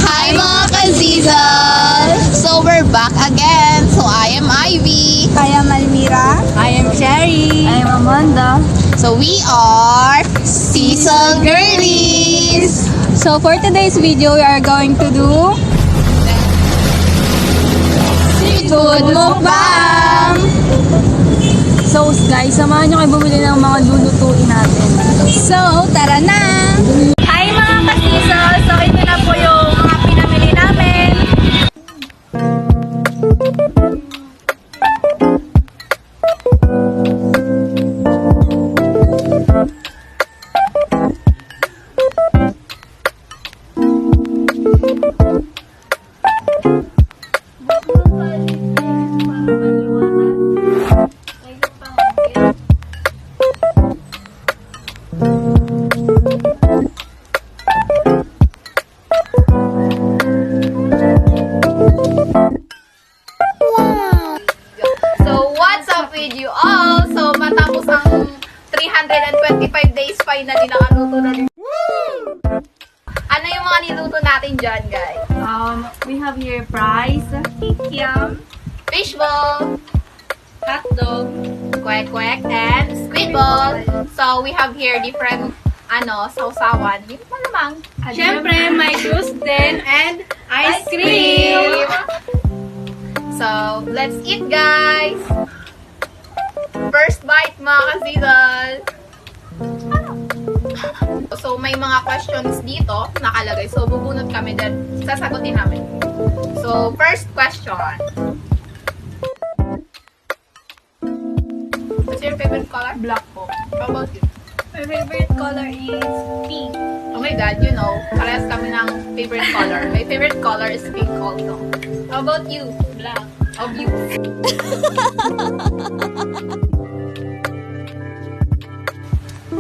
Hi mga ka-Zizal! So we're back again. So I am Ivy. I am Almira. I am Sherry. I am Amanda. So we are Cecil Girlies. So for today's video, we are going to do Food mukbang! So guys, samahan nyo kayo bumili ng mga lulutuin natin. So tara na! Hi mga ka-Cecil! So ito na po yung mga pinamili namin. So what's up with you all? So matapos ang 325 days finally nakaluto na rin. Ano yung mga niluto natin dyan, guys? We have here fries, Yum. Fishball, hotdog, kwek-kwek, and squid ball. So we have here different sausawan. Yung malamang. syempre may toasted and ice cream. So, let's eat, guys! First bite, mga ka-Zizal! So, may mga questions dito nakalagay. So, bubunot kami din. Sasagutin namin. So, first question. What's your favorite color? Black po. How about you? My favorite color is pink. Oh my God, you know, parehas kami ng favorite color. My favorite color is pink also. How about you? Black. Obvious.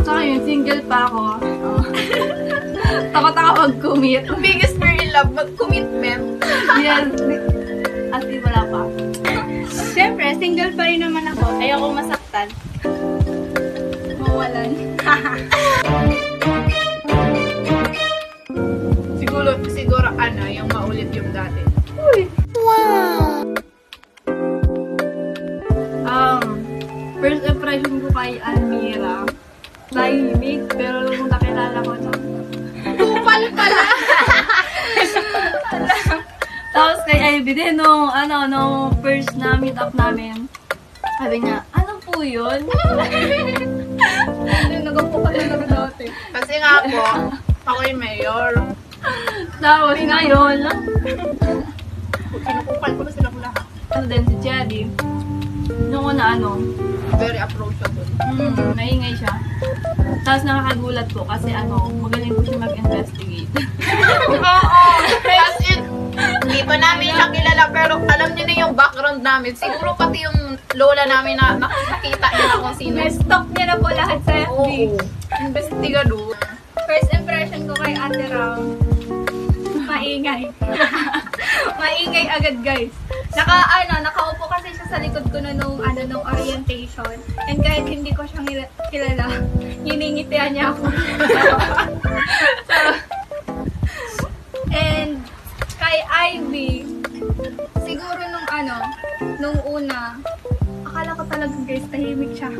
Saka yun, single pa ako. Takot ako mag-commit. Biggest fear in love, mag-commitment. Yan. As in, wala pa. Siyempre, single pa rin naman ako. Ayoko masaktan. Mawalan. Siguro yung maulit yung dati. First impression ko kay Almira, tahimik, pero nung nakilala ko siya, Kupal pala! tapos kay Ivy din, nung first na meet up namin, sabi niya, ano po yun? Nagumpo ka na dati. Kasi nga po, ako yung mayor. Tapos ngayon, Kinukupal ko na sila lahat. ano din si Jerry, nung una Very approachable. naingay siya. Tapos nakakagulat ko kasi magaling po siya mag-investigate. Oo! As in, hindi pa namin siya kilala pero alam niyo na yung background namin. Siguro pati yung lola namin na nakita niya na kung sino. Na-stalk niya na po lahat sa FB. Oo. Investigado. First impression ko kay Ate Ram, maingay. Maingay agad, guys. Nakaupo kasi siya sa likod ko na nung orientation. And kahit hindi ko siya kilala, hiningitian niya ako. And kay Ivy, siguro nung una, akala ko talaga, guys, tahimik siya.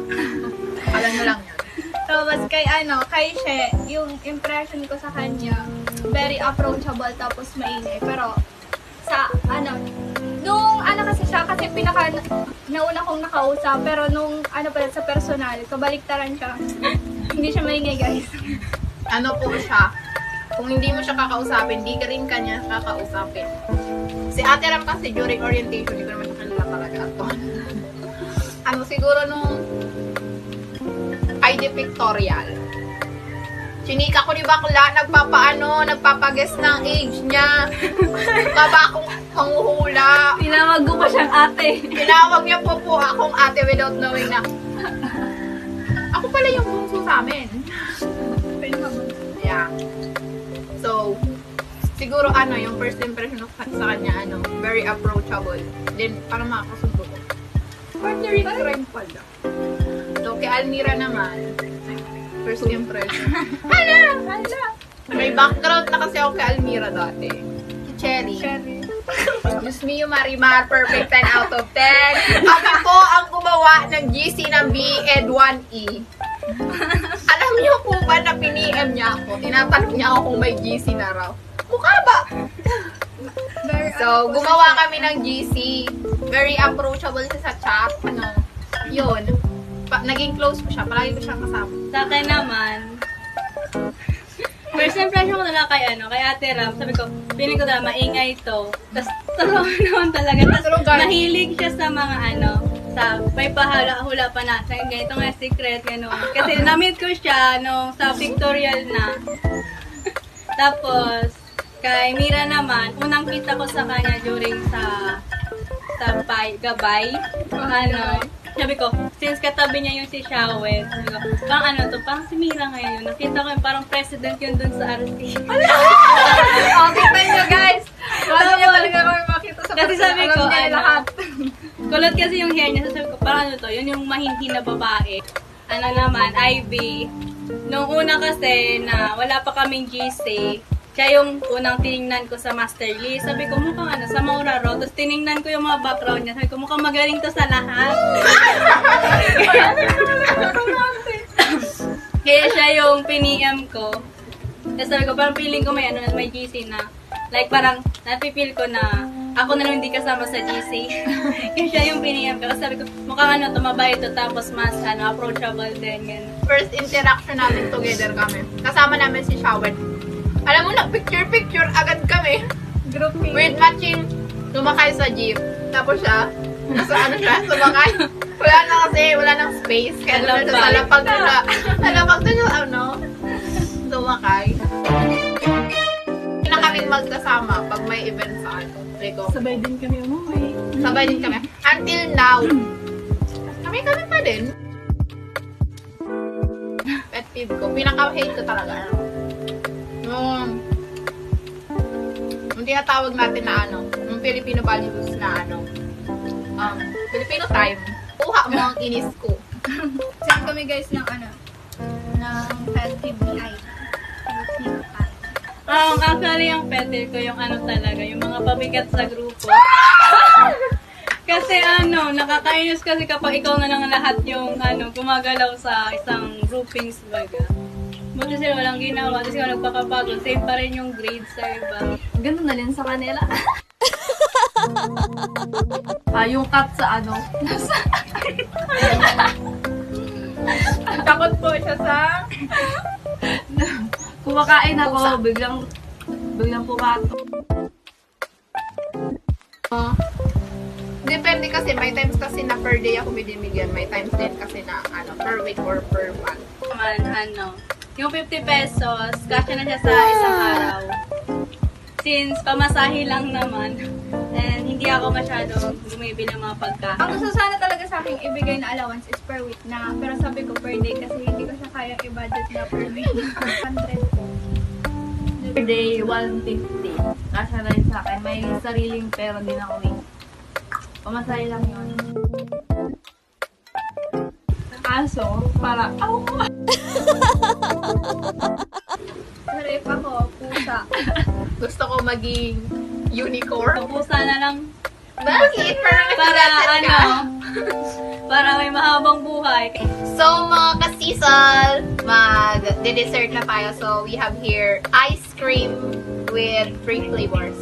Alam mo lang yan. Tapos kay She, yung impression ko sa kanya, very approachable tapos maingay. Pero nung kasi siya, kasi nauna kong nakausap, pero nung pala sa personal, kabaliktaran siya. Hindi siya maingay, guys. Ano po siya? Kung hindi mo siya kakausapin, di ka rin kanya kakausapin. Si Ate Ram kasi during orientation, hindi ko naman siya kanila talaga ato. Siguro nung ID pictorial. Chinika ko ni bakla, nagpapaguess ng age niya. Kaba akong panguhula. Tinawag ko pa siyang ate. Tinawag niya po akong ate without knowing na. Ako pala yung bungso sa amin. Yeah. So, siguro yung first impression sa kanya, very approachable. Then, parang makakasundo ko. Partner in crime pala. So, kay Almira naman, First impression. Hala! May background na kasi ako kay Almira dati. Si Cherry. Cherry. Diyos me, Marimar, perfect 10 out of 10. Ako po ang gumawa ng GC ng BEd 1E. Alam niyo po ba na piniem niya ako? Tinatanong niya ako kung may GC na raw. Mukha ba? Very So, gumawa kami ng GC. Very approachable siya sa chat. Yun. Naging close ko siya. Palagi ko siyang kasama. Sa akin naman, first impression ko talaga kay Ate Ram, sabi ko, feeling ko talaga maingay ito. Tapos, turo naman talaga. Tapos, mahilig siya sa mga sa may pahula-hula pa natin. Ganito nga secret, gano'n. Kasi na-meet ko siya sa pictorial na. Tapos, kay Mira naman, unang kita ko sa kanya during sa gabay. Sabi ko, since katabi niya yung si Shawet, sabi ko, parang si Mira ngayon yun. Nakita ko yung parang president yun dun sa RT. Kita nyo guys! Bago niya talaga kami makita sa Kasi sabi ko, alam niya lahat. kulot kasi yung hair niya. So sabi ko, parang yun yung mahinhi na babae. Naman, Ivy. Nung una kasi na wala pa kaming GC, siya yung unang tiningnan ko sa master list. Sabi ko, mukhang sa Maura Raw. Tapos tiningnan ko yung mga background niya. Sabi ko, mukhang magaling to sa lahat. Kaya siya yung piniem ko. Tapos sabi ko, parang feeling ko may GC na. Like parang napipil ko na ako na lang hindi kasama sa GC. Kaya siya yung piniem ko. Tapos sabi ko, mukhang tumabay ito. Tapos mas approachable din. Ganun. First interaction namin together kami. Kasama namin si Shawet. Alam mo, nag-picture-picture agad kami. Grouping. With matching, lumakay sa jeep. Tapos siya, sumakay. Wala nang space. Kaya doon siya sa lapag nila. Lapag doon siya, sumakay. Na kaming magkasama pag may event sa Rico. Sabay din kami umuwi. Sabay din kami. Until now, kami pa din. Pet peeve ko. Pinaka-hate ko talaga. Yung tinatawag natin na yung Filipino values na Filipino time. Kuha mo ang inis ko. Send kami guys ng pet PBI. Actually, yung pet peeve ko yung talaga, yung mga pabigat sa grupo. Kasi nakakainis kasi kapag ikaw na lang lahat yung gumagalaw sa isang groupings baga. Buti sila walang ginawa, tapos ikaw nagpapapagod, same pa rin yung grades sa iba. Ganun na din sa kanila. Yung cut sa Takot po siya sa kumakain ako, biglang pumato. Depende kasi, may times kasi na per day ako binibigyan, may times din kasi na per week or per month. Naman, yung 50 pesos, kasya na siya sa isang araw. Since pamasahe lang naman, and hindi ako masyadong bumibili ng mga pagkain. ang gusto sana talaga sa akin ibigay na allowance is per week na. Pero sabi ko per day kasi hindi ko siya kaya i-budget na per week. 100 po. Per day, 150. Kasya na rin sa akin. May sariling pera din ako eh. Pamasahe lang yun. Kaso, para, Pero if ako, pusa. Gusto ko maging unicorn. Pusa na lang Bakit? para para may mahabang buhay. So, mga kasisal, mag-dessert na tayo. So, we have here ice cream with 3 flavors.